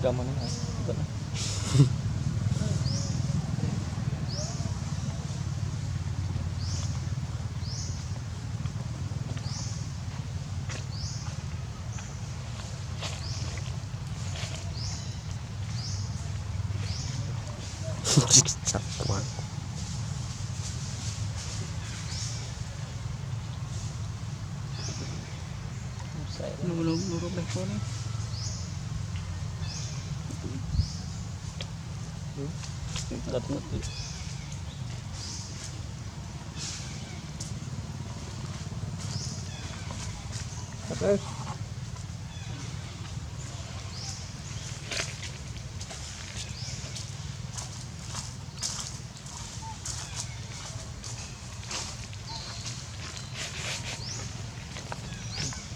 cho mà nó chặt quá lu đây con đặt mất đi đấy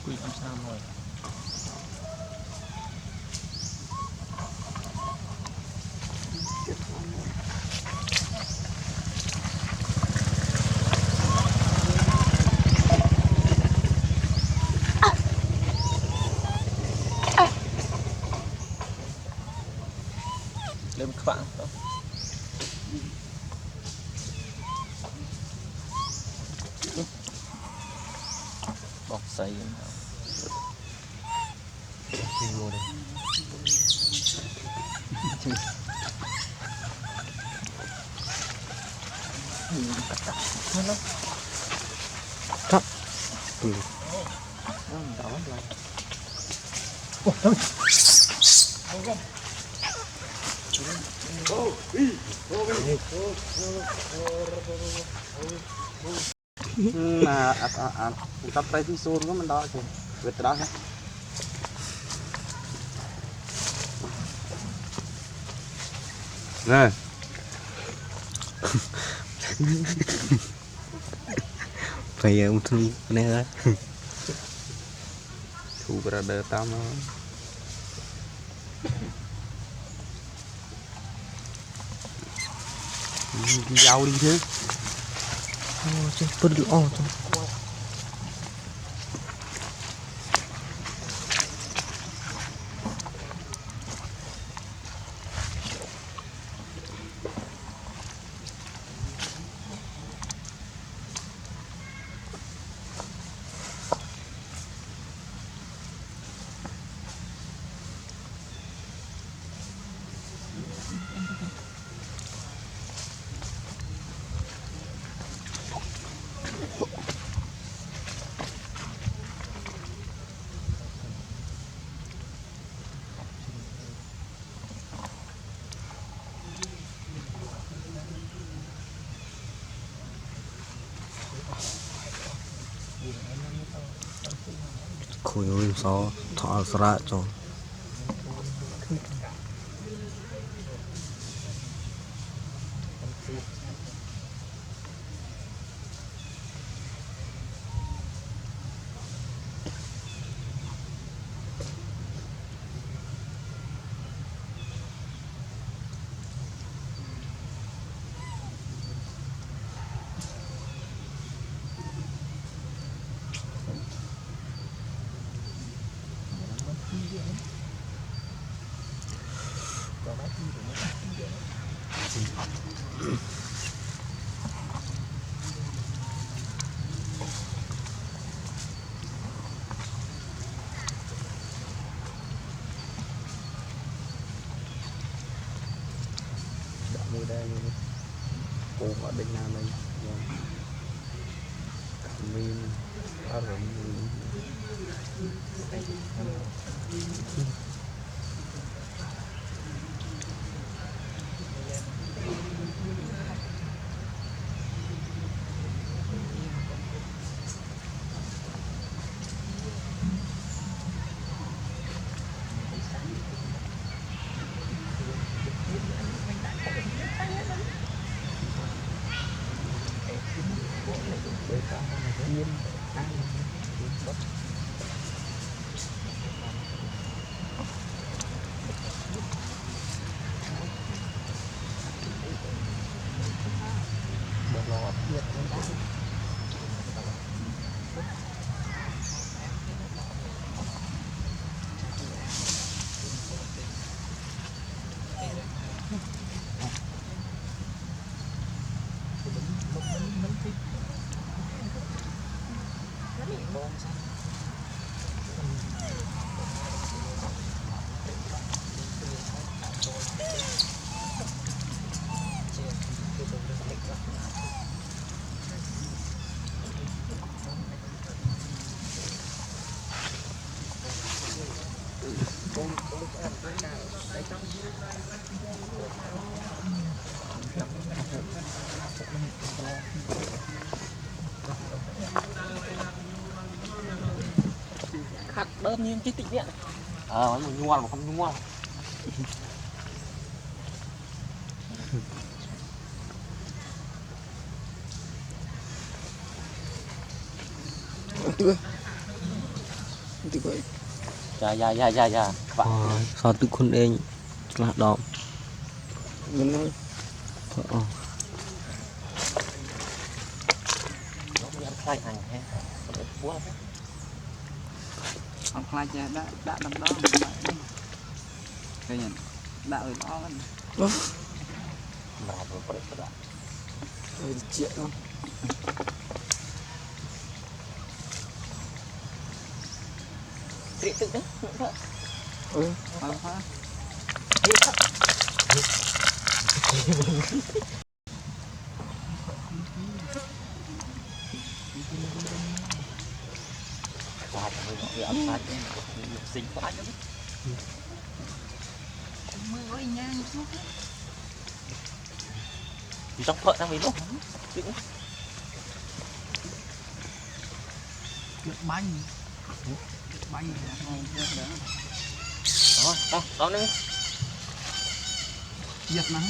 quỳ làm sao rồi lên các bạn đó. Bọc xay vô đây cắt ừ. mà tập tay thì xôn có mình đó thì vượt đó hết nè phải ông thu nè ơi thu ra đỡ tao nó đi giàu đi chứ chứ bớt lõ khối ơi sao thọ ra cho mua đây cô ở bên nào đây mình ở rồi khát đơm như cái tịnh điện Mà nhua mà không nhua. Dạ. sao tự con đen là đỏ mình ơi Nó mới ăn khai hành ha. Quá. Ăn khai chè đã đâm đó cái nhận đã ở đó Mà vừa có được đó. chuyện không tự đấy hả Qua cho mình gọi ăn khai sinh quá chứ. mưa ơi nhang chút Trong phận đang vì lúc bánh đó nữa giật nó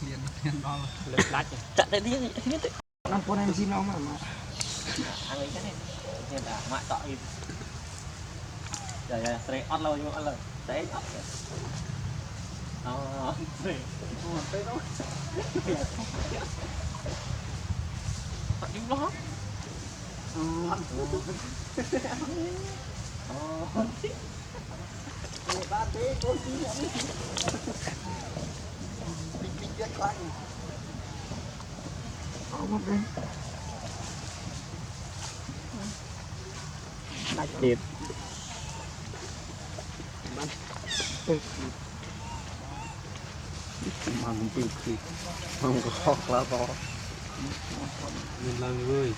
liền đó lực lách chặn đến đi năm con em xin nó mà ăn ấy cái này nên là ngoại tọ gì giờ sẽ ăn lâu nhưng ăn lâu sẽ ăn tới đó họ đứng đó ba thế tôi chỉ nhận bình rất quá đại điệp mà mình tiêu thì không có khó là to mình làm người